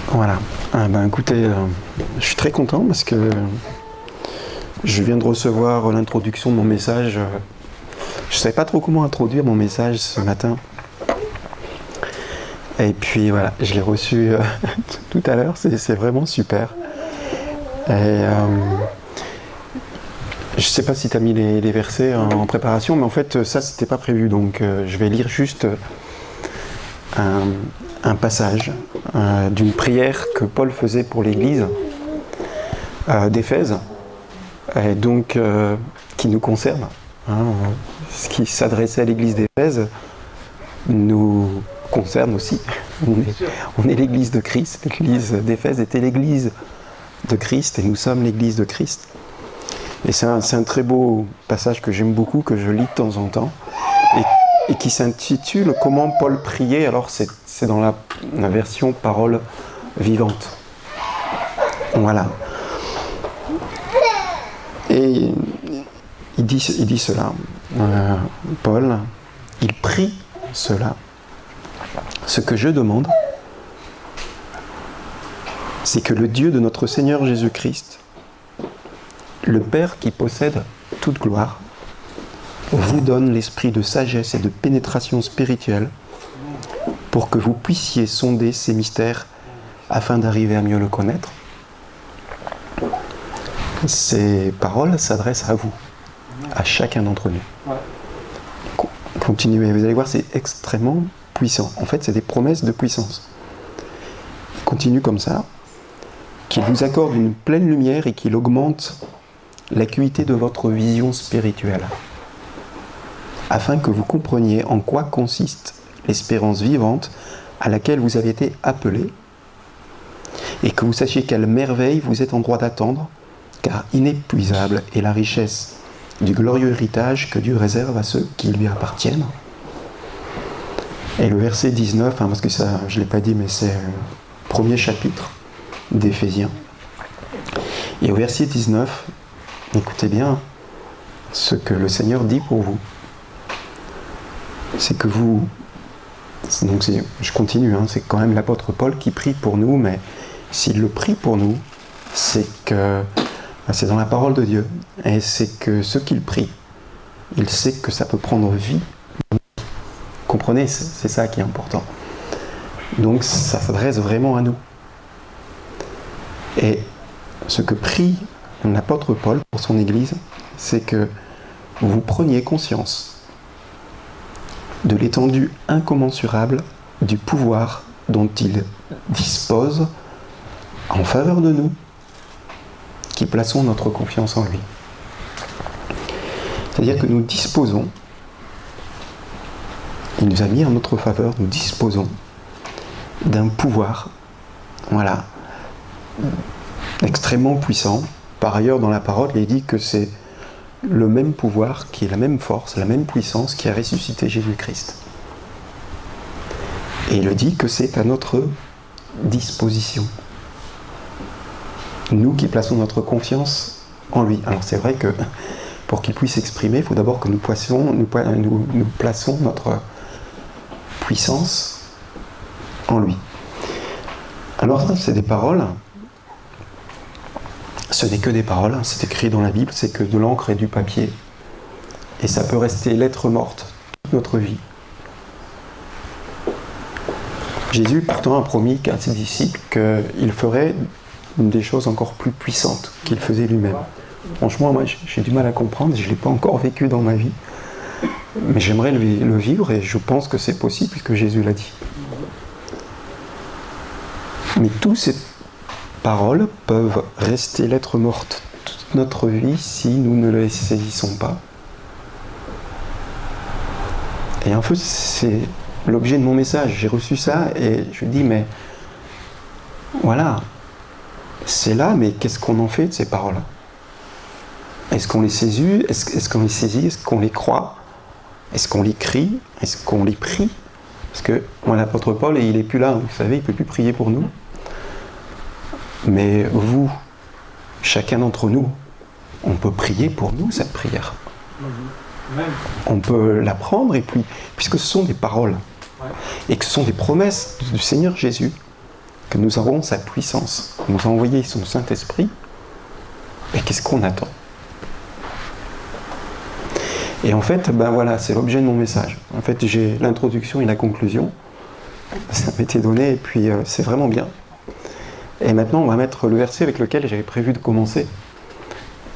Voilà. Écoutez, je suis très content parce que je viens de recevoir l'introduction de mon message. Je ne savais pas trop comment introduire mon message ce matin. Et puis voilà, je l'ai reçu tout à l'heure, c'est vraiment super. Et je ne sais pas si tu as mis les versets en préparation, mais en fait ça c'était pas prévu, donc je vais lire juste un passage d'une prière que Paul faisait pour l'église d'Éphèse, et donc qui nous concerne. Ce qui s'adressait à l'église d'Éphèse nous concerne aussi. On est l'église de Christ. L'église d'Éphèse était l'église de Christ et nous sommes l'église de Christ. Et c'est un très beau passage que j'aime beaucoup, que je lis de temps en temps, et qui s'intitule « Comment Paul priait ». Alors c'est dans la version parole vivante. Voilà. Et il dit cela. Paul, il prie cela. Ce que je demande, c'est que le Dieu de notre Seigneur Jésus-Christ, le Père qui possède toute gloire, vous donne l'esprit de sagesse et de pénétration spirituelle pour que vous puissiez sonder ces mystères afin d'arriver à mieux le connaître. Ces paroles s'adressent à vous, à chacun d'entre nous. Continuez, vous allez voir, c'est extrêmement puissant. En fait, c'est des promesses de puissance. Il continue comme ça, qu'il vous accorde une pleine lumière et qu'il augmente l'acuité de votre vision spirituelle, afin que vous compreniez en quoi consiste l'espérance vivante à laquelle vous avez été appelés, et que vous sachiez quelle merveille vous êtes en droit d'attendre, car inépuisable est la richesse du glorieux héritage que Dieu réserve à ceux qui lui appartiennent. Et le verset 19, parce que ça, je ne l'ai pas dit, mais c'est le premier chapitre d'Éphésiens. Et au verset 19, écoutez bien ce que le Seigneur dit pour vous. C'est que vous... Donc je continue, c'est quand même l'apôtre Paul qui prie pour nous, mais s'il le prie pour nous, c'est que c'est dans la parole de Dieu. Et c'est que ce qu'il prie, il sait que ça peut prendre vie. Comprenez, c'est ça qui est important. Donc ça s'adresse vraiment à nous. Et ce que prie l'apôtre Paul pour son Église, c'est que vous preniez conscience de l'étendue incommensurable du pouvoir dont il dispose en faveur de nous, qui plaçons notre confiance en lui. C'est-à-dire que nous disposons, il nous a mis en notre faveur, nous disposons d'un pouvoir, extrêmement puissant. Par ailleurs, dans la parole, il est dit que c'est le même pouvoir, qui est la même force, la même puissance qui a ressuscité Jésus-Christ. Et il dit que c'est à notre disposition. Nous qui plaçons notre confiance en lui. Alors c'est vrai que pour qu'il puisse s'exprimer, il faut d'abord que nous plaçons notre puissance en lui. Alors ça, c'est des paroles. Ce n'est que des paroles, c'est écrit dans la Bible, c'est que de l'encre et du papier. Et ça peut rester lettre morte toute notre vie. Jésus pourtant a promis à ses disciples qu'il ferait des choses encore plus puissantes qu'il faisait lui-même. Franchement, moi j'ai du mal à comprendre, je ne l'ai pas encore vécu dans ma vie. Mais j'aimerais le vivre et je pense que c'est possible puisque Jésus l'a dit. Mais toutes ces paroles peuvent rester lettres mortes toute notre vie si nous ne les saisissons pas. Et un peu, c'est l'objet de mon message. J'ai reçu ça et je dis, mais voilà, c'est là, mais qu'est-ce qu'on en fait de ces paroles ? Est-ce qu'on les saisit ? Est-ce qu'on les saisit ? Est-ce qu'on les croit ? Est-ce qu'on les crie ? Est-ce qu'on les prie ? Parce que moi, l'apôtre Paul, il n'est plus là, vous savez, il ne peut plus prier pour nous. Mais vous, chacun d'entre nous, on peut prier pour nous cette prière. On peut l'apprendre et puis, puisque ce sont des paroles. Et que ce sont des promesses du Seigneur Jésus, que nous avons sa puissance. Il nous a envoyé son Saint-Esprit. Et qu'est-ce qu'on attend? Et en fait, ben voilà, c'est l'objet de mon message. En fait, j'ai l'introduction et la conclusion. Ça m'était donné, et puis c'est vraiment bien. Et maintenant, on va mettre le verset avec lequel j'avais prévu de commencer.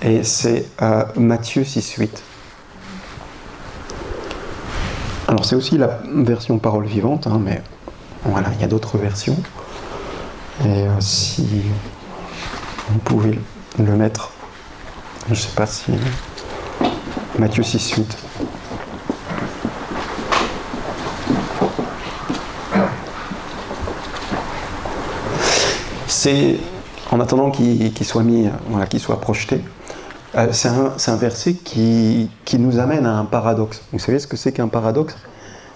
Et c'est Matthieu 6,8. Alors, c'est aussi la version parole vivante, hein, mais voilà, il y a d'autres versions. Et si vous pouvez le mettre, je ne sais pas si... Matthieu 6,8. C'est, en attendant qu'il soit mis, voilà, qu'il soit projeté, c'est un verset qui nous amène à un paradoxe. Vous savez ce que c'est qu'un paradoxe?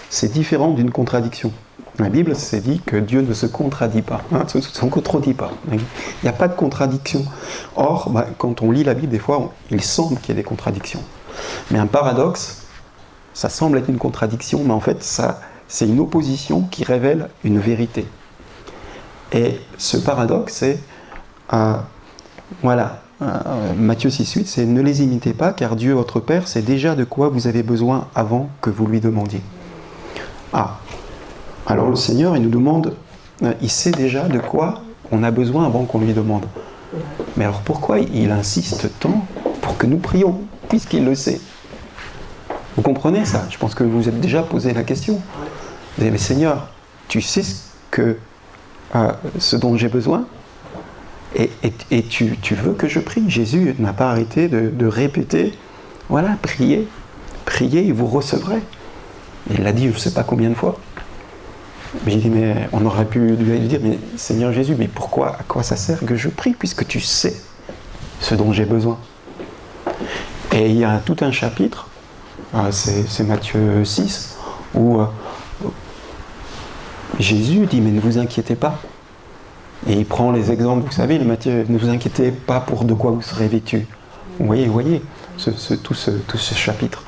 C'est différent d'une contradiction. La Bible, c'est dit que Dieu ne se contredit pas, hein, ne se contredit pas. Il n'y a pas de contradiction. Or, quand on lit la Bible, des fois, il semble qu'il y ait des contradictions. Mais un paradoxe, ça semble être une contradiction, mais en fait, c'est une opposition qui révèle une vérité. Et ce paradoxe, c'est, Matthieu 6,8, c'est « Ne les imitez pas, car Dieu, votre Père, sait déjà de quoi vous avez besoin avant que vous lui demandiez. » Alors le Seigneur, il nous demande, il sait déjà de quoi on a besoin avant qu'on lui demande. Mais alors pourquoi il insiste tant pour que nous prions, puisqu'il le sait? Vous comprenez ça? Je pense que vous vous êtes déjà posé la question. Vous avez dit, mais Seigneur, tu sais ce dont j'ai besoin, et tu veux que je prie. Jésus n'a pas arrêté de répéter, voilà, priez, et vous recevrez. Il l'a dit je ne sais pas combien de fois. Mais j'ai dit, mais on aurait pu lui dire, mais Seigneur Jésus, mais pourquoi, à quoi ça sert que je prie, puisque tu sais ce dont j'ai besoin? Et il y a tout un chapitre, c'est Matthieu 6, où Jésus dit, mais ne vous inquiétez pas. Et il prend les exemples, vous savez, Matthieu, ne vous inquiétez pas pour de quoi vous serez vêtus. Vous voyez tout ce chapitre.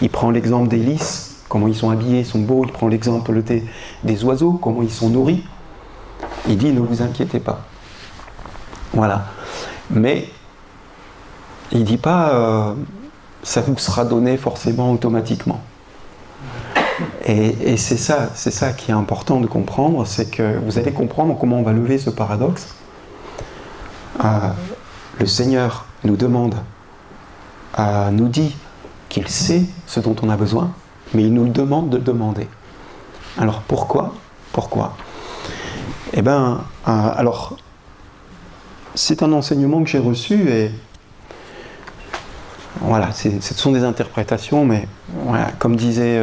Il prend l'exemple des lys, comment ils sont habillés, ils sont beaux. Il prend l'exemple des oiseaux, comment ils sont nourris. Il dit, ne vous inquiétez pas. Voilà. Mais il ne dit pas, ça vous sera donné forcément automatiquement. Et c'est ça qui est important de comprendre, c'est que vous allez comprendre comment on va lever ce paradoxe. Le Seigneur nous nous dit qu'il sait ce dont on a besoin, mais il nous demande de demander. Alors pourquoi? Eh bien, alors, c'est un enseignement que j'ai reçu et voilà, ce sont des interprétations, mais voilà, comme disait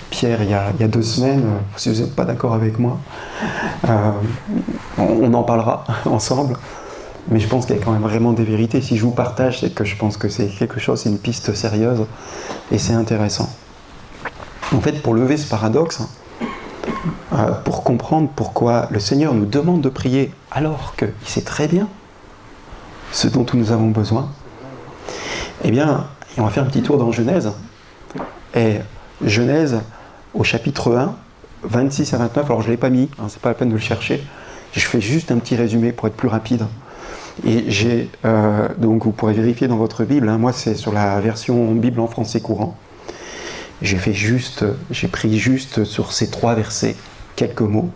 Pierre il y a 2 semaines, si vous n'êtes pas d'accord avec moi, on en parlera ensemble, mais je pense qu'il y a quand même vraiment des vérités. Si je vous partage, c'est que je pense que c'est quelque chose, c'est une piste sérieuse et c'est intéressant. En fait, pour lever ce paradoxe, pour comprendre pourquoi le Seigneur nous demande de prier alors qu'il sait très bien ce dont nous avons besoin, eh bien, on va faire un petit tour dans Genèse. Et Genèse, au chapitre 1, 26 à 29, alors je ne l'ai pas mis, hein, c'est pas la peine de le chercher, je fais juste un petit résumé pour être plus rapide. Et donc vous pourrez vérifier dans votre Bible, hein, moi c'est sur la version Bible en français courant. J'ai pris juste sur ces 3 versets quelques mots.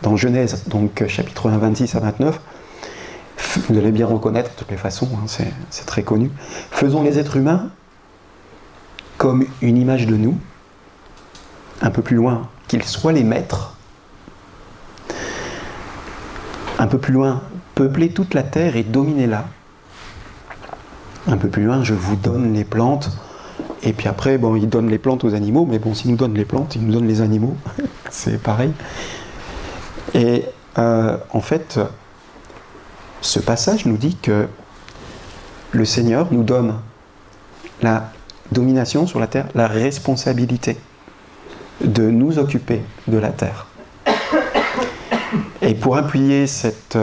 Dans Genèse, donc chapitre 1, 26 à 29, vous allez bien reconnaître de toutes les façons, hein, c'est très connu. Faisons les êtres humains comme une image de nous, un peu plus loin, qu'ils soient les maîtres. Un peu plus loin, peuplez toute la terre et dominez-la. Un peu plus loin, je vous donne les plantes. Et puis après, bon, il donne les plantes aux animaux, mais bon, s'il nous donne les plantes, il nous donne les animaux. C'est pareil. Et en fait, ce passage nous dit que le Seigneur nous donne la domination sur la terre, la responsabilité de nous occuper de la terre. Et pour appuyer cette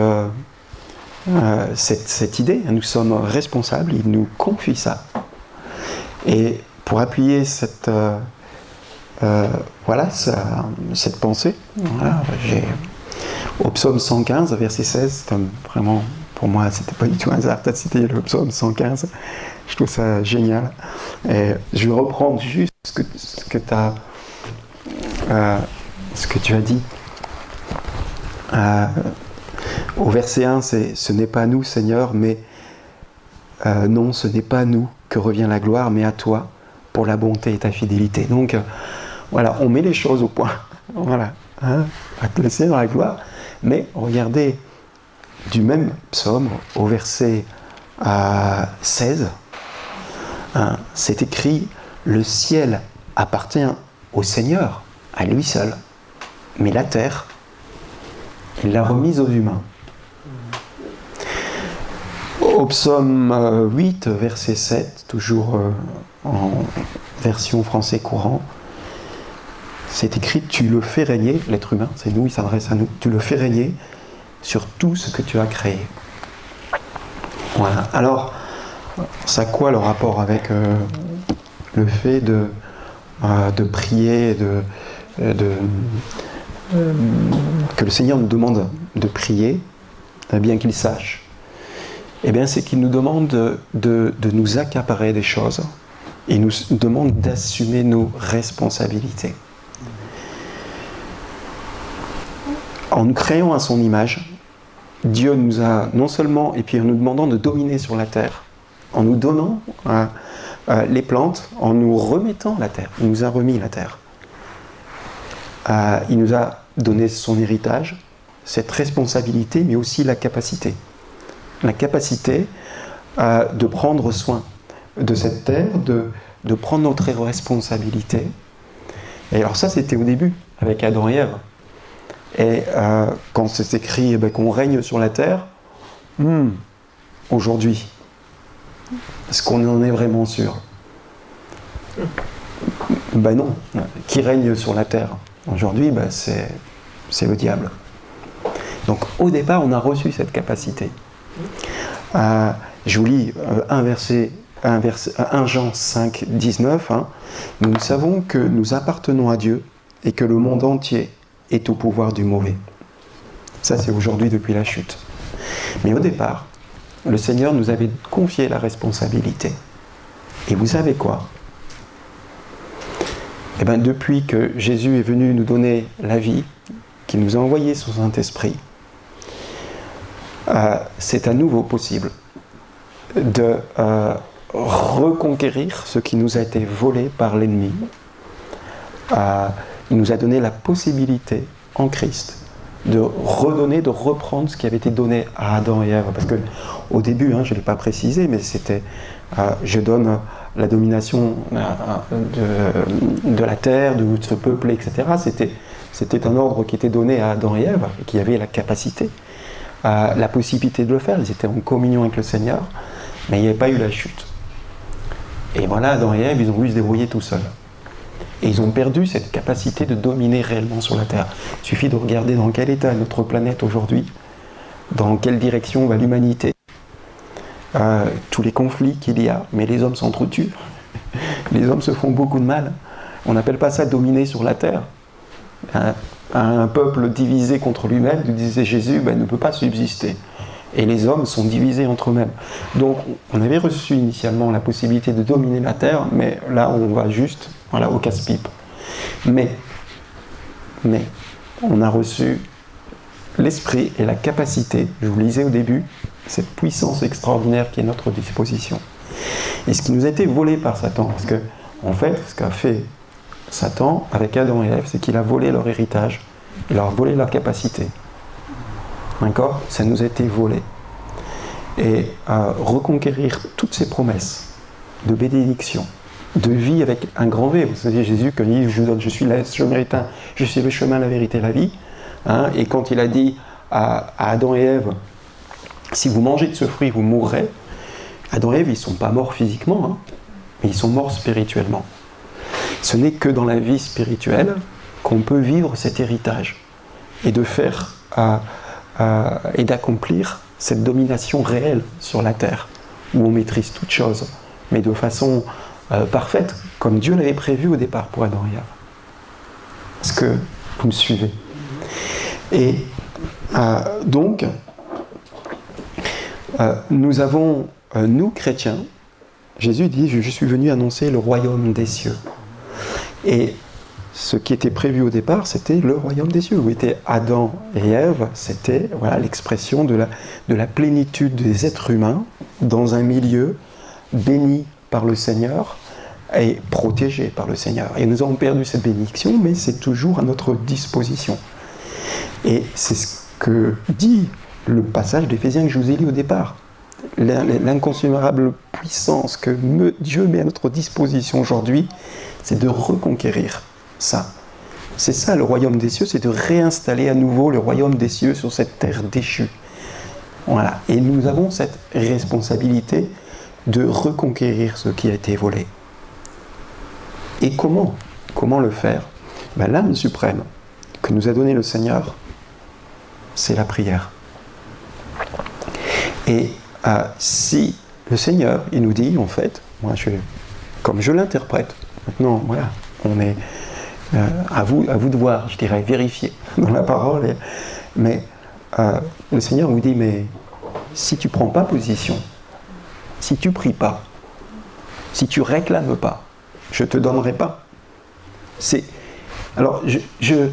idée, nous sommes responsables, il nous confie ça. Et pour appuyer cette voilà cette pensée. Voilà, au psaume 115, verset 16, vraiment, pour moi, c'était pas du tout un hasard, tu as cité le psaume 115. Je trouve ça génial. Et je vais reprendre juste ce que tu as dit. Au verset 1, c'est « Ce n'est pas nous, Seigneur, mais non, ce n'est pas à nous que revient la gloire, mais à toi, pour la bonté et ta fidélité. » Donc, voilà, on met les choses au point. Voilà, hein, à te laisser dans la gloire. Mais regardez, du même psaume, au verset 16, hein, c'est écrit « Le ciel appartient au Seigneur, à lui seul, mais la terre, il l'a remise aux humains. » Au psaume 8, verset 7, toujours en version français courant, c'est écrit « Tu le fais régner », l'être humain, c'est nous, il s'adresse à nous, « Tu le fais régner sur tout ce que tu as créé. » Voilà. Alors, ça a quoi le rapport avec le fait de prier, que le Seigneur nous demande de prier, bien qu'il sache? Eh bien, c'est qu'il nous demande de nous accaparer des choses. Il nous demande d'assumer nos responsabilités. En nous créant à son image, Dieu nous a non seulement, et puis en nous demandant de dominer sur la terre, en nous donnant les plantes, en nous remettant la terre, il nous a remis la terre. Il nous a donné son héritage, cette responsabilité, mais aussi la capacité. La capacité de prendre soin de cette terre, de prendre notre responsabilité. Et alors ça, c'était au début, avec Adam et Ève. Et quand c'est écrit qu'on règne sur la terre, aujourd'hui, est-ce qu'on en est vraiment sûr? Ben non. Qui règne sur la terre aujourd'hui, c'est le diable. Donc au départ, on a reçu cette capacité. Je vous lis 1 Jean 5, 19. Hein. Nous savons que nous appartenons à Dieu et que le monde entier est au pouvoir du mauvais. Ça, c'est aujourd'hui depuis la chute. Mais au départ, le Seigneur nous avait confié la responsabilité. Et vous savez quoi? Eh bien, depuis que Jésus est venu nous donner la vie, qu'il nous a envoyé son Saint-Esprit, c'est à nouveau possible de reconquérir ce qui nous a été volé par l'ennemi. Il nous a donné la possibilité en Christ de redonner, de reprendre ce qui avait été donné à Adam et Ève. Parce que au début, je ne l'ai pas précisé, mais c'était je donne la domination de la terre, de ce peuple, etc. C'était un ordre qui était donné à Adam et Ève, et qui avait la capacité, la possibilité de le faire. Ils étaient en communion avec le Seigneur, mais il n'y avait pas eu la chute. Et voilà, Adam et Ève, ils ont voulu se débrouiller tout seuls. Et ils ont perdu cette capacité de dominer réellement sur la Terre. Il suffit de regarder dans quel état est notre planète aujourd'hui, dans quelle direction va l'humanité, tous les conflits qu'il y a, mais les hommes s'entretuent. Les hommes se font beaucoup de mal. On n'appelle pas ça dominer sur la Terre. Un peuple divisé contre lui-même, disait Jésus, ne peut pas subsister. Et les hommes sont divisés entre eux-mêmes. Donc, on avait reçu initialement la possibilité de dominer la Terre, mais là, on va juste au casse-pipe. Mais, on a reçu l'esprit et la capacité, je vous le disais au début, cette puissance extraordinaire qui est à notre disposition. Et ce qui nous a été volé par Satan, parce que, en fait, ce qu'a fait Satan avec Adam et Ève, c'est qu'il a volé leur héritage, il leur a volé leur capacité. D'accord? Ça nous a été volé. Et reconquérir toutes ces promesses de bénédiction, de vie avec un grand V. Vous savez, Jésus, quand il dit, je suis le chemin, la vérité, la vie. Et quand il a dit à Adam et Ève, si vous mangez de ce fruit, vous mourrez. Adam et Ève, ils ne sont pas morts physiquement, mais ils sont morts spirituellement. Ce n'est que dans la vie spirituelle qu'on peut vivre cet héritage et de faire et d'accomplir cette domination réelle sur la terre, où on maîtrise toutes choses, mais de façon parfaite, comme Dieu l'avait prévu au départ pour Adam et Ève. Est-ce que vous me suivez? Et donc, nous avons, nous chrétiens, Jésus dit, je suis venu annoncer le royaume des cieux. Et ce qui était prévu au départ, c'était le royaume des cieux, où étaient Adam et Ève. C'était l'expression de la plénitude des êtres humains dans un milieu béni par le Seigneur et protégé par le Seigneur. Et nous avons perdu cette bénédiction, mais c'est toujours à notre disposition. Et c'est ce que dit le passage d'Éphésiens que je vous ai lu au départ. L'inconsommable puissance que Dieu met à notre disposition aujourd'hui, c'est de reconquérir ça. C'est ça le royaume des cieux, c'est de réinstaller à nouveau le royaume des cieux sur cette terre déchue. Voilà. Et nous avons cette responsabilité de reconquérir ce qui a été volé. Et comment le faire? L'âme suprême que nous a donnée le Seigneur, c'est la prière. Et si le Seigneur, il nous dit, en fait, comme je l'interprète, maintenant, voilà, on est à vous de voir, je dirais, vérifier dans la parole, mais le Seigneur vous dit, mais si tu ne prends pas position, si tu ne pries pas, si tu ne réclames pas, je ne te donnerai pas. Alors, j'ai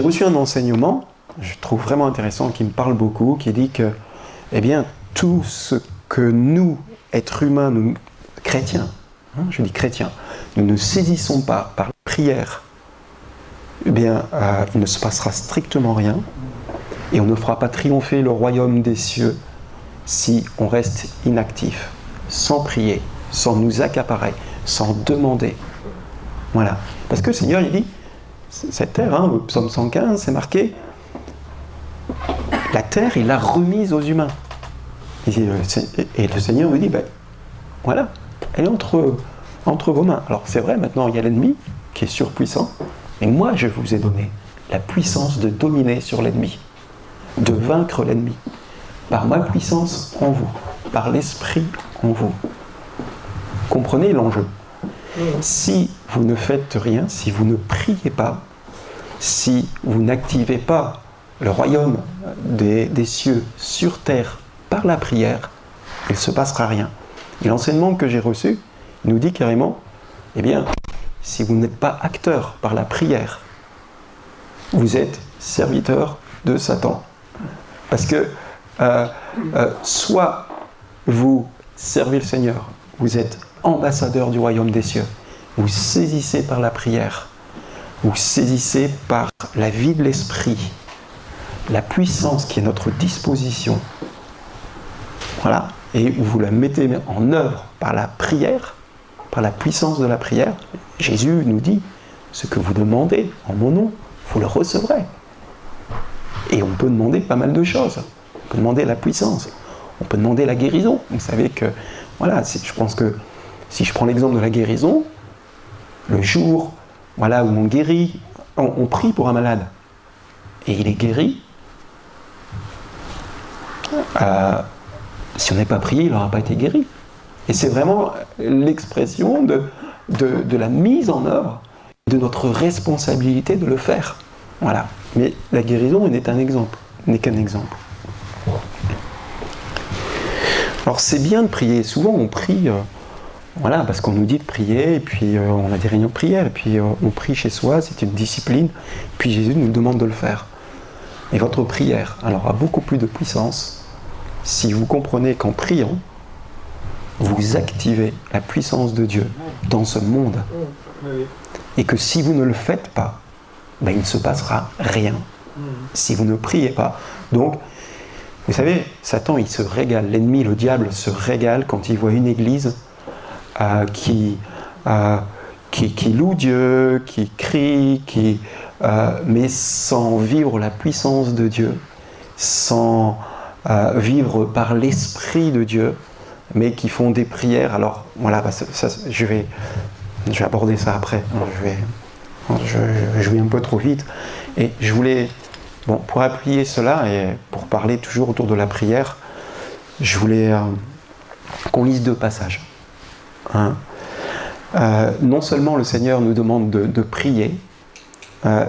reçu un enseignement, je trouve vraiment intéressant, qui me parle beaucoup, qui dit que, eh bien, tout ce que nous, êtres humains, nous, chrétiens, je dis chrétiens, nous ne saisissons pas par la prière, eh bien, il ne se passera strictement rien, et on ne fera pas triompher le royaume des cieux si on reste inactif, sans prier, sans nous accaparer, sans demander. Voilà. Parce que le Seigneur, il dit, cette terre, au psaume 115, c'est marqué, la terre, il l'a remise aux humains. Et le Seigneur vous dit, voilà, elle est entre vos mains. Alors c'est vrai, maintenant il y a l'ennemi qui est surpuissant, mais moi je vous ai donné la puissance de dominer sur l'ennemi, de vaincre l'ennemi, par ma puissance en vous, par l'esprit en vous. Comprenez l'enjeu. Si vous ne faites rien, si vous ne priez pas, si vous n'activez pas le royaume des cieux sur terre par la prière, il ne se passera rien. Et l'enseignement que j'ai reçu nous dit carrément, eh bien, si vous n'êtes pas acteur par la prière, vous êtes serviteur de Satan. Parce que soit vous servez le Seigneur, vous êtes ambassadeur du royaume des cieux, vous saisissez par la prière, vous saisissez par la vie de l'esprit, la puissance qui est à notre disposition, voilà, et vous la mettez en œuvre par la prière, par la puissance de la prière. Jésus nous dit, ce que vous demandez en mon nom, vous le recevrez. Et on peut demander pas mal de choses. On peut demander la puissance, on peut demander la guérison. Vous savez que, voilà, je pense que si je prends l'exemple de la guérison, le jour où on guérit, on prie pour un malade, et il est guéri, si on n'est pas prié, il n'aura pas été guéri. Et c'est vraiment l'expression de la mise en œuvre de notre responsabilité de le faire. Voilà. Mais la guérison n'est qu'un exemple. Alors c'est bien de prier. Souvent on prie, parce qu'on nous dit de prier, et puis on a des réunions de prière, et puis on prie chez soi, c'est une discipline, puis Jésus nous demande de le faire. Et votre prière, alors, a beaucoup plus de puissance si vous comprenez qu'en priant, vous activez la puissance de Dieu dans ce monde. Et que si vous ne le faites pas, il ne se passera rien. Si vous ne priez pas. Donc, vous savez, Satan, il se régale. L'ennemi, le diable, se régale quand il voit une église qui loue Dieu, qui crie, mais sans vivre la puissance de Dieu, sans vivre par l'Esprit de Dieu, mais qui font des prières. Alors, voilà, je vais aborder ça après. Je vais un peu trop vite. Et je voulais, pour appuyer cela, et pour parler toujours autour de la prière, je voulais qu'on lise 2 passages. Non seulement le Seigneur nous demande de prier,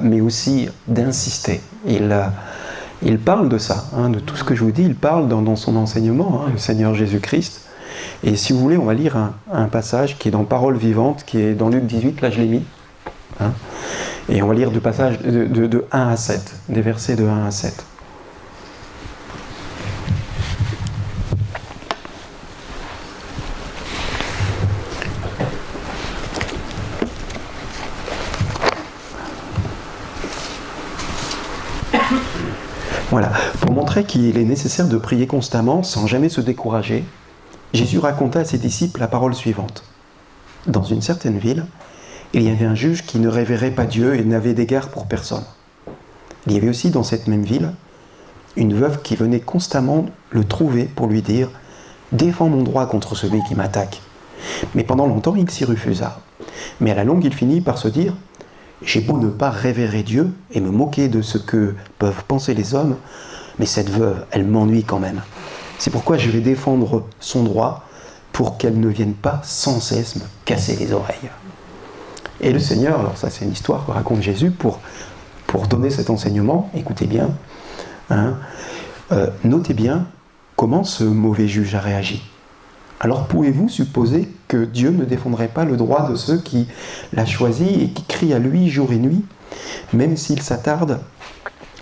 mais aussi d'insister. Il parle de ça, de tout ce que je vous dis, il parle dans son enseignement, le Seigneur Jésus-Christ. Et si vous voulez, on va lire un passage qui est dans Paroles vivantes, qui est dans Luc 18, là je l'ai mis. Et on va lire du passage de 1 à 7, des versets de 1 à 7. Voilà. Pour montrer qu'il est nécessaire de prier constamment sans jamais se décourager, Jésus raconta à ses disciples la parole suivante. Dans une certaine ville, il y avait un juge qui ne révérait pas Dieu et n'avait d'égard pour personne. Il y avait aussi dans cette même ville une veuve qui venait constamment le trouver pour lui dire « Défends mon droit contre celui qui m'attaque ». Mais pendant longtemps, il s'y refusa. Mais à la longue, il finit par se dire « J'ai beau ne pas révérer Dieu et me moquer de ce que peuvent penser les hommes, mais cette veuve, elle m'ennuie quand même. C'est pourquoi je vais défendre son droit pour qu'elle ne vienne pas sans cesse me casser les oreilles. » Et le Seigneur, alors ça c'est une histoire que raconte Jésus pour donner cet enseignement, écoutez bien, notez bien comment ce mauvais juge a réagi. Alors pouvez-vous supposer que Dieu ne défendrait pas le droit de ceux qui l'a choisi et qui crient à lui jour et nuit, même s'il s'attarde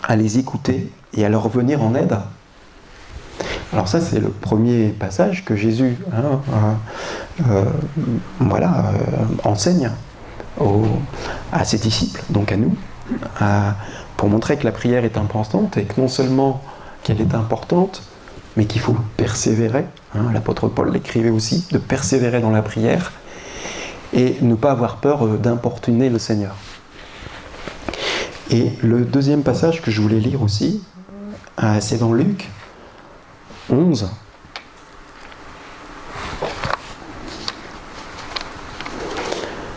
à les écouter et à leur venir en aide? Alors ça c'est le premier passage que Jésus enseigne à ses disciples, donc à nous, pour montrer que la prière est importante et que non seulement qu'elle est importante, mais qu'il faut persévérer. L'apôtre Paul l'écrivait aussi, de persévérer dans la prière et ne pas avoir peur d'importuner le Seigneur. Et le deuxième passage que je voulais lire aussi, c'est dans Luc 11.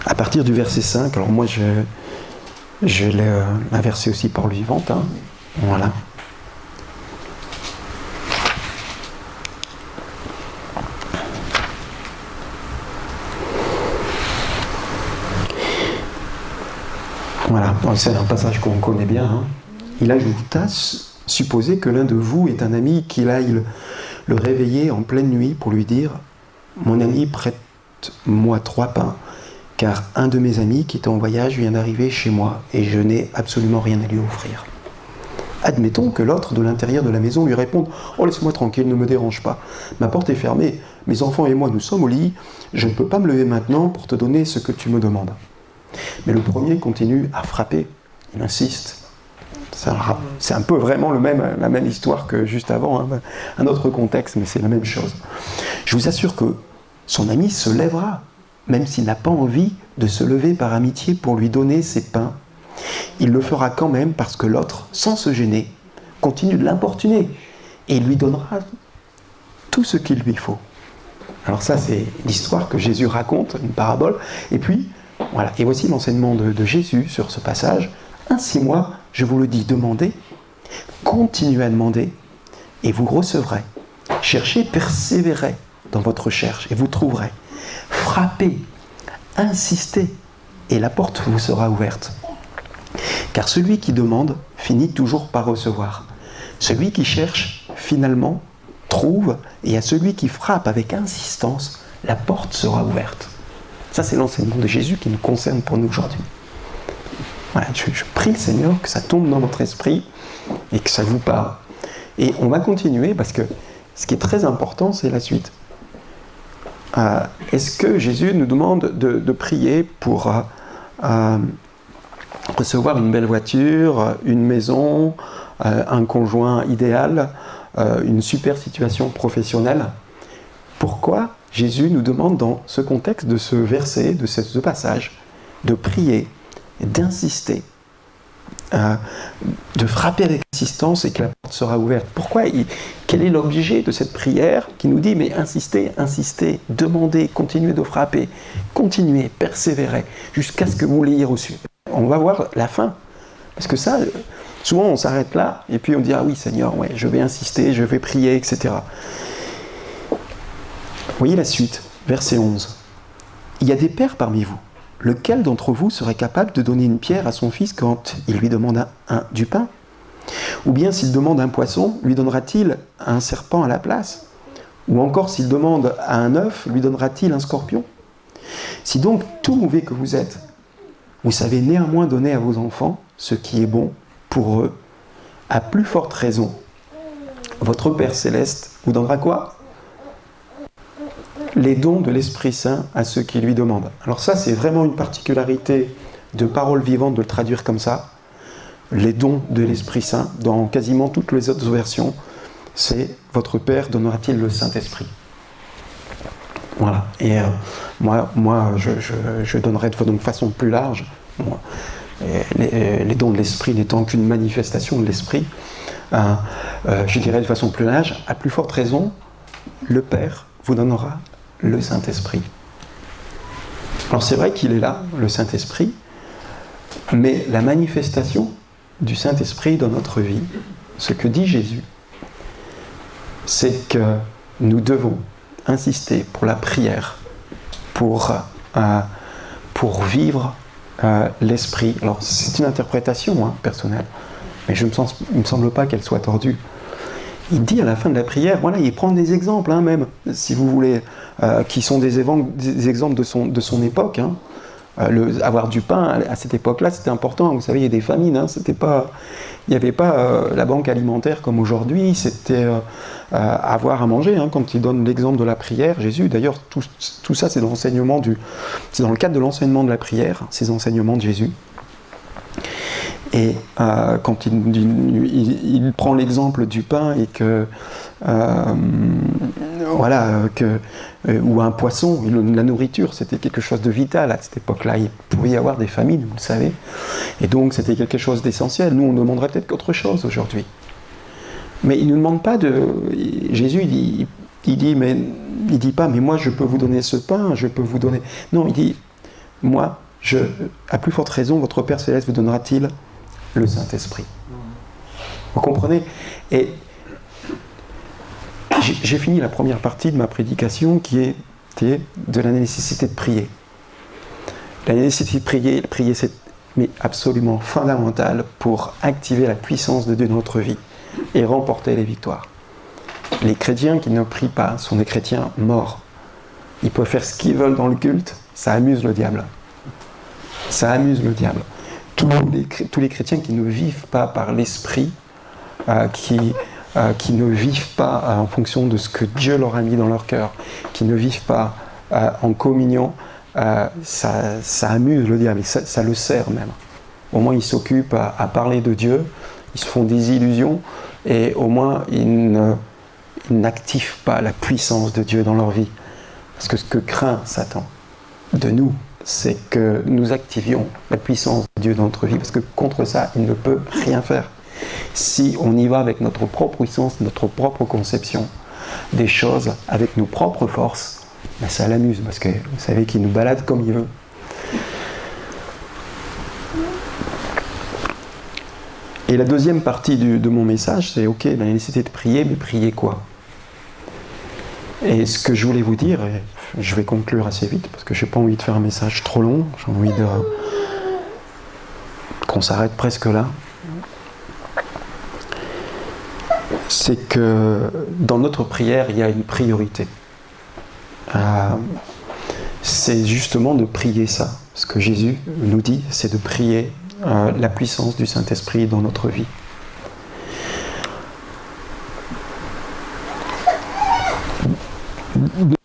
À partir du verset 5, alors moi je l'ai inversé aussi par le vivante, voilà. Voilà, c'est un passage qu'on connaît bien. Il ajouta, supposez que l'un de vous est un ami, qu'il aille le réveiller en pleine nuit pour lui dire « Mon ami, prête-moi 3 pains, car un de mes amis qui est en voyage vient d'arriver chez moi et je n'ai absolument rien à lui offrir. » Admettons que l'autre de l'intérieur de la maison lui réponde « Oh, laisse-moi tranquille, ne me dérange pas. Ma porte est fermée, mes enfants et moi nous sommes au lit, je ne peux pas me lever maintenant pour te donner ce que tu me demandes. » Mais le premier continue à frapper, il insiste. C'est un peu vraiment la même histoire que juste avant, un autre contexte, mais c'est la même chose. Je vous assure que son ami se lèvera, même s'il n'a pas envie de se lever par amitié pour lui donner ses pains. Il le fera quand même parce que l'autre, sans se gêner, continue de l'importuner et il lui donnera tout ce qu'il lui faut. Alors ça, c'est l'histoire que Jésus raconte, une parabole, et puis voilà, et voici l'enseignement de Jésus sur ce passage. Ainsi moi, je vous le dis, demandez, continuez à demander, et vous recevrez. Cherchez, persévérez dans votre recherche, et vous trouverez. Frappez, insistez, et la porte vous sera ouverte. Car celui qui demande finit toujours par recevoir. Celui qui cherche, finalement, trouve, et à celui qui frappe avec insistance, la porte sera ouverte. Ça, c'est l'enseignement de Jésus qui nous concerne pour nous aujourd'hui. Voilà, je prie le Seigneur que ça tombe dans votre esprit et que ça vous parle. Et on va continuer parce que ce qui est très important, c'est la suite. Est-ce que Jésus nous demande de prier pour recevoir une belle voiture, une maison, un conjoint idéal, une super situation professionnelle? Pourquoi Jésus nous demande dans ce contexte de ce verset, de ce passage, de prier, d'insister, de frapper avec insistance et que la porte sera ouverte? Pourquoi quel est l'objet de cette prière qui nous dit mais insistez, insistez, demandez, continuez de frapper, continuez, persévérez, jusqu'à ce que vous l'ayez reçu? On va voir la fin. Parce que ça, souvent on s'arrête là et puis on dit ah oui Seigneur, ouais, je vais insister, je vais prier, etc. Voyez la suite, verset 11. Il y a des pères parmi vous lequel d'entre vous serait capable de donner une pierre à son fils quand il lui demande du pain? Ou bien s'il demande un poisson, lui donnera-t-il un serpent à la place? Ou encore s'il demande à un œuf, lui donnera-t-il un scorpion? Si donc, tout mauvais que vous êtes, vous savez néanmoins donner à vos enfants ce qui est bon pour eux, à plus forte raison, votre Père Céleste vous donnera quoi? Les dons de l'Esprit Saint à ceux qui lui demandent. Alors ça, c'est vraiment une particularité de Parole vivante de le traduire comme ça. Les dons de l'Esprit Saint, dans quasiment toutes les autres versions, c'est « Votre Père donnera-t-il le Saint-Esprit ?» Voilà. Et moi je donnerais de façon plus large, les dons de l'Esprit n'étant qu'une manifestation de l'Esprit, je dirais de façon plus large, à plus forte raison, le Père vous donnera le Saint-Esprit. Alors c'est vrai qu'il est là, le Saint-Esprit, mais la manifestation du Saint-Esprit dans notre vie, ce que dit Jésus, c'est que nous devons insister pour la prière, pour vivre l'Esprit. Alors c'est une interprétation personnelle, mais il ne me semble pas qu'elle soit tordue. Il dit à la fin de la prière, voilà, il prend des exemples, même, si vous voulez, qui sont des exemples de son époque. Avoir du pain, à cette époque-là, c'était important. Vous savez, il y a des famines, il n'y avait pas la banque alimentaire comme aujourd'hui, c'était avoir à manger. Quand il donne l'exemple de la prière, Jésus, d'ailleurs, tout ça, c'est dans le cadre de l'enseignement de la prière, ces enseignements de Jésus. Et quand il prend l'exemple du pain et que ou un poisson, la nourriture, c'était quelque chose de vital à cette époque-là. Il pouvait y avoir des famines, vous le savez. Et donc, c'était quelque chose d'essentiel. Nous, on demanderait peut-être qu'autre chose aujourd'hui. Mais il ne nous demande pas de... Jésus, il dit pas, mais moi, je peux vous donner ce pain, je peux vous donner... Non, il dit, moi, à plus forte raison, votre Père Céleste vous donnera-t-il le Saint-Esprit. Vous comprenez? Et j'ai fini la première partie de ma prédication qui était de la nécessité de prier. La nécessité de prier c'est absolument fondamental pour activer la puissance de Dieu dans notre vie et remporter les victoires. Les chrétiens qui ne prient pas sont des chrétiens morts. Ils peuvent faire ce qu'ils veulent dans le culte, ça amuse le diable. Ça amuse le diable. Tous les chrétiens qui ne vivent pas par l'esprit, qui ne vivent pas en fonction de ce que Dieu leur a mis dans leur cœur, qui ne vivent pas en communion, ça amuse le diable, ça le sert même. Au moins ils s'occupent à parler de Dieu, ils se font des illusions, et au moins ils n'activent pas la puissance de Dieu dans leur vie. Parce que ce que craint Satan de nous, c'est que nous activions la puissance de Dieu dans notre vie, parce que contre ça, il ne peut rien faire. Si on y va avec notre propre puissance, notre propre conception des choses, avec nos propres forces, ça l'amuse, parce que vous savez qu'il nous balade comme il veut. Et la deuxième partie de mon message, c'est ok, la nécessité de prier, mais prier quoi? Et ce que je voulais vous dire, et je vais conclure assez vite, parce que je n'ai pas envie de faire un message trop long, j'ai envie qu'on s'arrête presque là. C'est que dans notre prière, il y a une priorité. C'est justement de prier ça. Ce que Jésus nous dit, c'est de prier la puissance du Saint-Esprit dans notre vie.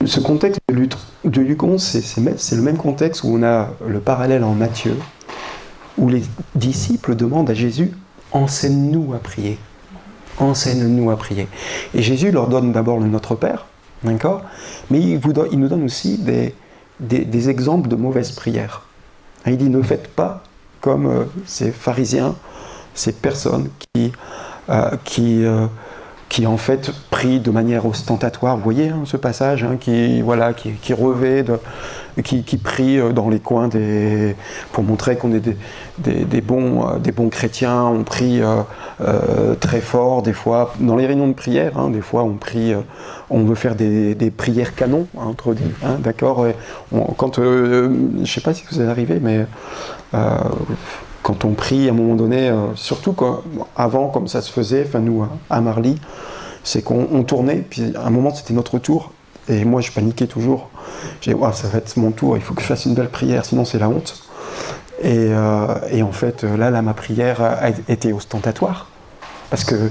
Ce contexte de Lucon, c'est le même contexte où on a le parallèle en Matthieu, où les disciples demandent à Jésus « Enseigne-nous à prier ». Enseigne-nous à prier. Et Jésus leur donne d'abord le Notre Père, d'accord? Mais il nous donne aussi des exemples de mauvaises prières. Il dit « Ne faites pas comme ces pharisiens, ces personnes qui en fait prient de manière ostentatoire. » Vous voyez ce passage qui revêt qui prient dans les coins pour montrer qu'on est des bons chrétiens. On prie très fort, des fois, dans les réunions de prière, hein, des fois on prie, on veut faire des prières canons, entre dit, hein, d'accord. Je ne sais pas si vous êtes arrivé, mais quand on prie, à un moment donné, surtout avant, comme ça se faisait, enfin nous, à Marly, c'est qu'on tournait, puis à un moment c'était notre tour, et moi je paniquais toujours. J'ai dit, ça va être mon tour, il faut que je fasse une belle prière, sinon c'est la honte. Et en fait, là, ma prière a été ostentatoire, parce que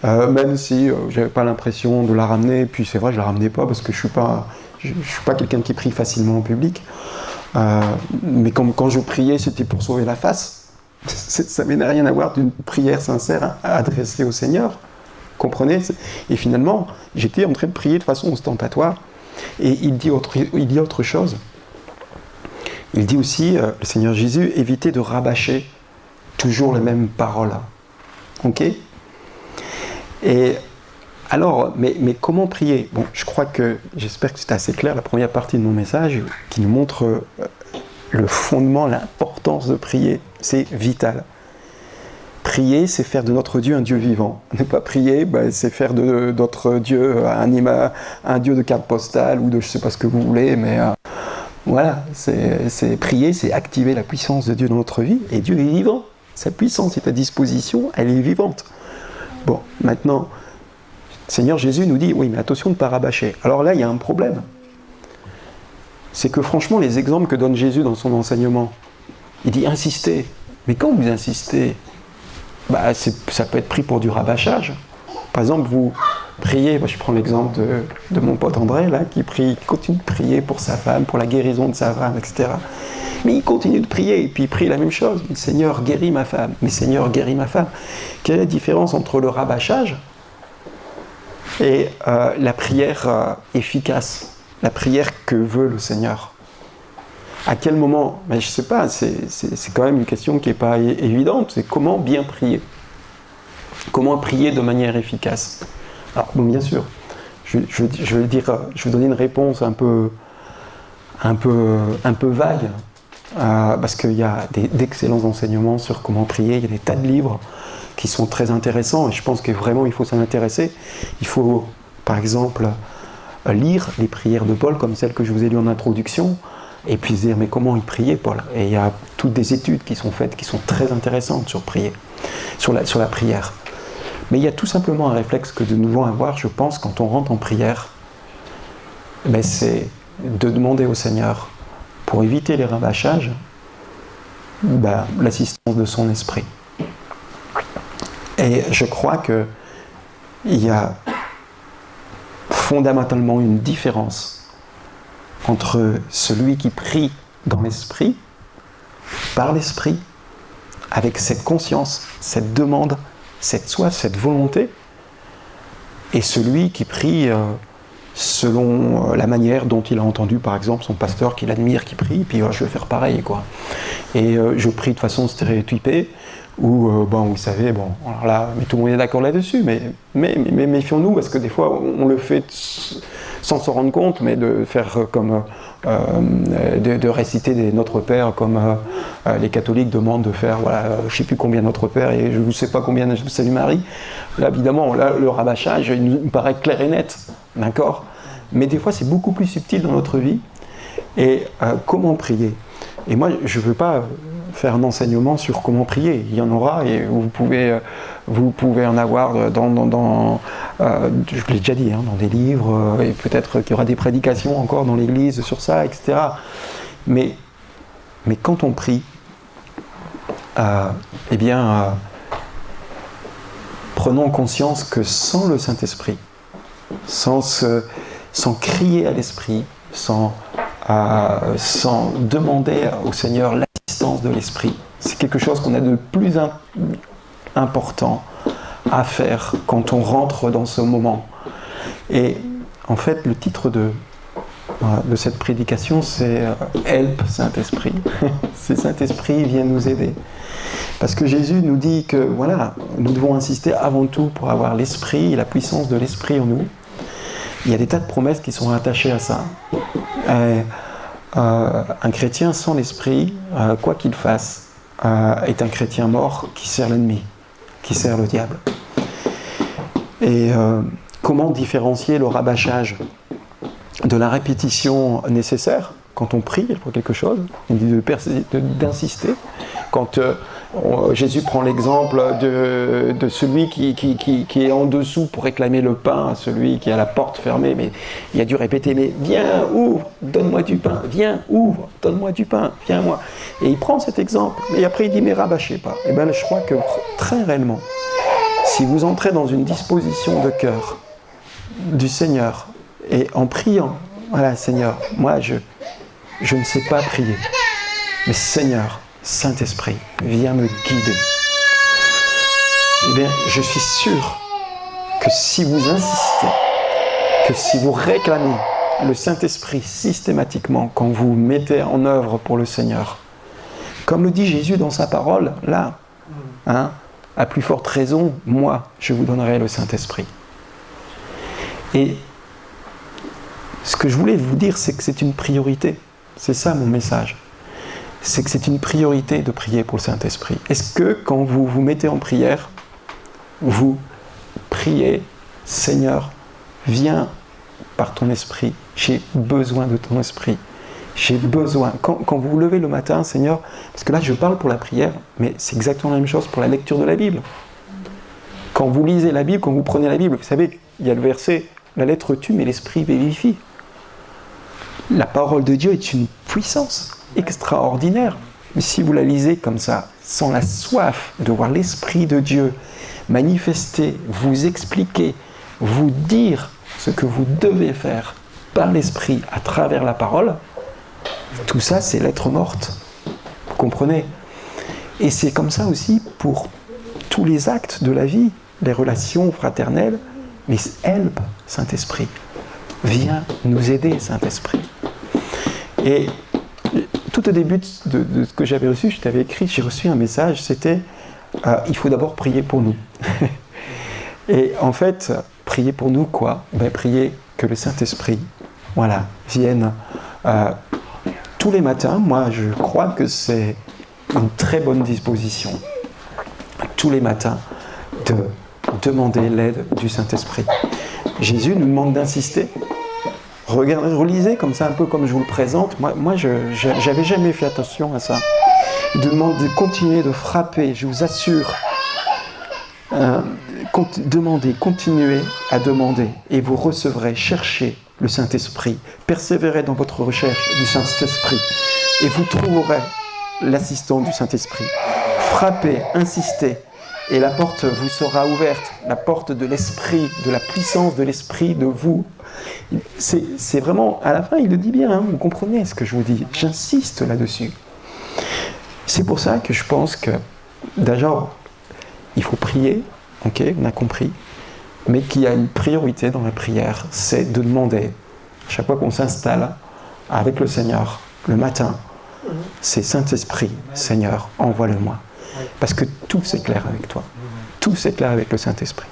même si j'avais pas l'impression de la ramener, puis c'est vrai, je la ramenais pas, parce que je suis pas quelqu'un qui prie facilement en public, mais quand je priais, c'était pour sauver la face. Ça n'avait rien à voir d'une prière sincère adressée au Seigneur. Comprenez ? Et finalement, j'étais en train de prier de façon ostentatoire. Et il dit autre chose. Il dit aussi, le Seigneur Jésus, évitez de rabâcher toujours les mêmes paroles. Ok ? Et alors, mais comment prier ? Bon, j'espère que c'est assez clair, la première partie de mon message, qui nous montre le fondement, l'importance de prier. C'est vital. Prier, c'est faire de notre Dieu un Dieu vivant. Ne pas prier, c'est faire de notre Dieu un Dieu de carte postale ou de je ne sais pas ce que vous voulez, mais voilà, c'est prier, c'est activer la puissance de Dieu dans notre vie, et Dieu est vivant. Sa puissance est à disposition, elle est vivante. Bon, maintenant, Seigneur Jésus nous dit, oui, mais attention de ne pas rabâcher. Alors là, il y a un problème. C'est que franchement, les exemples que donne Jésus dans son enseignement, il dit insistez. Mais quand vous insistez, ça peut être pris pour du rabâchage. Par exemple, vous priez, je prends l'exemple de mon pote André, là, qui continue de prier pour sa femme, pour la guérison de sa femme, etc. Mais il continue de prier, et puis il prie la même chose. Seigneur, guéris ma femme. Mais Seigneur, guéris ma femme. Quelle est la différence entre le rabâchage et la prière efficace, la prière que veut le Seigneur? À quel moment? Je ne sais pas, c'est quand même une question qui n'est pas évidente. C'est comment bien prier? Comment prier de manière efficace? Alors, bon, bien sûr, je vais donner une réponse un peu vague, parce qu'il y a d'excellents enseignements sur comment prier. Il y a des tas de livres qui sont très intéressants, et je pense que vraiment il faut s'en intéresser. Il faut, par exemple, lire les prières de Paul, comme celles que je vous ai lues en introduction, et puis se dire, mais comment il priait, Paul? Et il y a toutes des études qui sont faites, qui sont très intéressantes sur prier, sur la prière. Mais il y a tout simplement un réflexe que nous devons avoir, je pense, quand on rentre en prière, c'est de demander au Seigneur, pour éviter les rabâchages, l'assistance de son esprit. Et je crois qu'il y a fondamentalement une différence entre celui qui prie dans l'esprit, par l'esprit, avec cette conscience, cette demande, cette soif, cette volonté, et celui qui prie selon la manière dont il a entendu, par exemple, son pasteur qu'il admire, qui prie, puis je vais faire pareil, quoi. Et je prie de façon stéréotypée, ou, vous savez, alors là, mais tout le monde est d'accord là-dessus, mais méfions-nous, parce que des fois, on le fait sans s'en rendre compte, mais de faire comme de réciter des Notre Père comme les catholiques demandent de faire, je ne sais plus combien Notre Père et je ne sais pas combien Salut Marie. Là, évidemment, le rabâchage, il nous paraît clair et net, d'accord ? Mais des fois, c'est beaucoup plus subtil dans notre vie. Et comment prier ? Et moi, je ne veux pas faire un enseignement sur comment prier. Il y en aura et vous pouvez en avoir je l'ai déjà dit, dans des livres, et peut-être qu'il y aura des prédications encore dans l'église sur ça, etc. Mais quand on prie, prenons conscience que sans le Saint-Esprit, sans crier à l'Esprit, sans demander au Seigneur l'assistance de l'Esprit, c'est quelque chose qu'on a de plus important à faire quand on rentre dans ce moment. Et en fait, le titre de cette prédication, c'est « Help Saint-Esprit ». C'est Saint-Esprit vient nous aider. Parce que Jésus nous dit que, nous devons insister avant tout pour avoir l'Esprit et la puissance de l'Esprit en nous. Il y a des tas de promesses qui sont attachées à ça. un chrétien sans l'esprit, quoi qu'il fasse, est un chrétien mort qui sert l'ennemi, qui sert le diable. Et comment différencier le rabâchage de la répétition nécessaire quand on prie pour quelque chose, on dit d'insister. Quand Jésus prend l'exemple de celui qui est en dessous pour réclamer le pain, celui qui a la porte fermée, mais il a dû répéter, mais viens, ouvre, donne-moi du pain, viens, ouvre, donne-moi du pain, viens-moi. Et il prend cet exemple, et après il dit, mais rabâchez pas. Et bien je crois que très réellement, si vous entrez dans une disposition de cœur du Seigneur, et en priant, voilà Seigneur, moi je ne sais pas prier, mais Seigneur, Saint-Esprit, viens me guider. Eh bien, je suis sûr que si vous insistez, que si vous réclamez le Saint-Esprit systématiquement quand vous mettez en œuvre pour le Seigneur, comme le dit Jésus dans sa parole, là, à plus forte raison, moi, je vous donnerai le Saint-Esprit. Et ce que je voulais vous dire, c'est que c'est une priorité. C'est ça mon message. C'est que c'est une priorité de prier pour le Saint-Esprit. Est-ce que quand vous vous mettez en prière, vous priez, Seigneur, viens par ton Esprit, j'ai besoin de ton Esprit, j'ai besoin. Quand vous vous levez le matin, Seigneur, parce que là je parle pour la prière, mais c'est exactement la même chose pour la lecture de la Bible. Quand vous lisez la Bible, quand vous prenez la Bible, vous savez, il y a le verset, la lettre tue, mais l'Esprit vivifie. La parole de Dieu est une puissance extraordinaire. Mais si vous la lisez comme ça, sans la soif de voir l'Esprit de Dieu manifester, vous expliquer, vous dire ce que vous devez faire par l'Esprit à travers la parole, tout ça c'est lettre morte. Vous comprenez ? Et c'est comme ça aussi pour tous les actes de la vie, les relations fraternelles, mais help, Saint-Esprit. Viens nous aider, Saint-Esprit. Et tout au début de ce que j'avais reçu, je t'avais écrit, j'ai reçu un message, c'était il faut d'abord prier pour nous. Et en fait, prier pour nous quoi ? Prier que le Saint-Esprit, voilà, vienne tous les matins. Moi, je crois que c'est une très bonne disposition, tous les matins, de demander l'aide du Saint-Esprit. Jésus nous demande d'insister. Regardez, relisez comme ça, un peu comme je vous le présente. Moi je n'avais jamais fait attention à ça. Il demande de continuer de frapper, je vous assure. Demandez, continuez à demander et vous recevrez. Cherchez le Saint-Esprit. Persévérez dans votre recherche du Saint-Esprit et vous trouverez l'assistant du Saint-Esprit. Frappez, insistez et la porte vous sera ouverte. La porte de l'Esprit, de la puissance de l'Esprit de vous. C'est vraiment, à la fin, il le dit bien, vous comprenez ce que je vous dis. J'insiste là-dessus. C'est pour ça que je pense que, d'abord, il faut prier, ok, on a compris, mais qu'il y a une priorité dans la prière, c'est de demander, chaque fois qu'on s'installe avec le Seigneur, le matin, c'est Saint-Esprit, Seigneur, envoie-le-moi. Parce que tout s'éclaire avec toi. Tout s'éclaire avec le Saint-Esprit.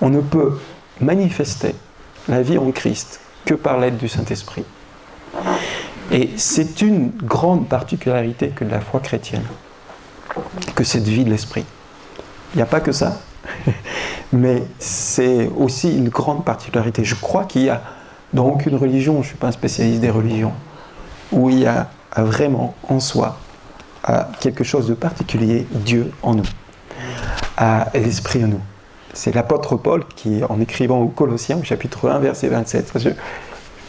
On ne peut manifester la vie en Christ que par l'aide du Saint-Esprit. Et c'est une grande particularité que de la foi chrétienne, que cette vie de l'Esprit. Il n'y a pas que ça, mais c'est aussi une grande particularité. Je crois qu'il y a dans aucune religion, je ne suis pas un spécialiste des religions, où il y a vraiment en soi quelque chose de particulier, Dieu en nous, l'Esprit en nous. C'est l'apôtre Paul qui, en écrivant aux Colossiens, au chapitre 1, verset 27, je n'ai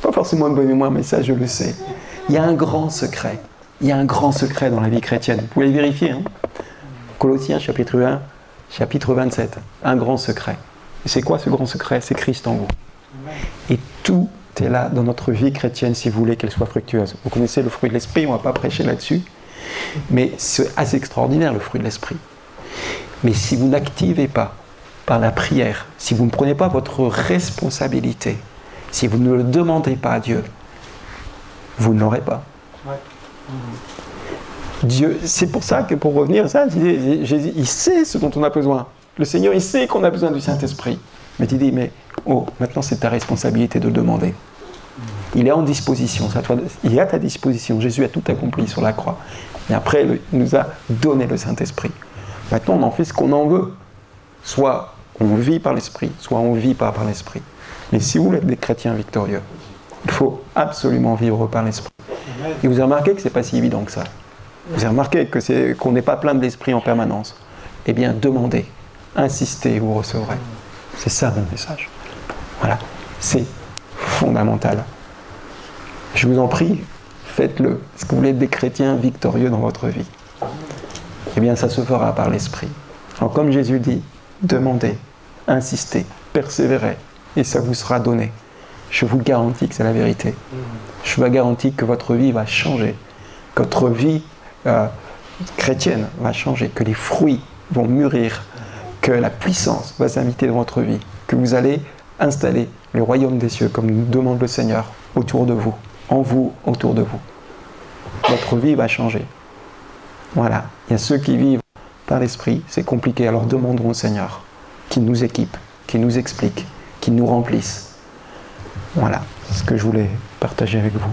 pas forcément une bonne mémoire, mais ça je le sais. Il y a un grand secret. Il y a un grand secret dans la vie chrétienne. Vous pouvez le vérifier. Hein ? Colossiens, chapitre 1, chapitre 27. Un grand secret. Et c'est quoi ce grand secret ? C'est Christ en vous. Et tout est là dans notre vie chrétienne si vous voulez qu'elle soit fructueuse. Vous connaissez le fruit de l'Esprit, on ne va pas prêcher là-dessus. Mais c'est assez extraordinaire le fruit de l'Esprit. Mais si vous n'activez pas par la prière, si vous ne prenez pas votre responsabilité, si vous ne le demandez pas à Dieu, vous ne l'aurez pas. Dieu, c'est pour ça que pour revenir à ça, Jésus, il sait ce dont on a besoin. Le Seigneur, il sait qu'on a besoin du Saint-Esprit. Mais il dit, mais maintenant c'est ta responsabilité de le demander. Il est en disposition, il est à ta disposition. Jésus a tout accompli sur la croix. Et après, il nous a donné le Saint-Esprit. Maintenant, on en fait ce qu'on en veut. Soit on vit par l'Esprit, soit on ne vit pas par l'Esprit. Mais si vous êtes des chrétiens victorieux, il faut absolument vivre par l'Esprit. Et vous avez remarqué que ce n'est pas si évident que ça. Vous avez remarqué qu'on n'est pas plein de l'Esprit en permanence. Eh bien, demandez, insistez, vous recevrez. C'est ça mon message. Voilà, c'est fondamental. Je vous en prie, faites-le. Est-ce que vous voulez être des chrétiens victorieux dans votre vie? Eh bien, ça se fera par l'Esprit. Alors, comme Jésus dit, demandez, insistez, persévérez, et ça vous sera donné. Je vous garantis que c'est la vérité. Je vous garantis que votre vie va changer, que votre vie chrétienne va changer, que les fruits vont mûrir, que la puissance va s'inviter dans votre vie, que vous allez installer le royaume des cieux, comme nous demande le Seigneur, autour de vous, en vous, autour de vous. Votre vie va changer. Voilà. Il y a ceux qui vivent par l'Esprit, c'est compliqué, alors demandons au Seigneur qu'il nous équipe, qu'il nous explique, qu'il nous remplisse. Voilà, c'est ce que je voulais partager avec vous.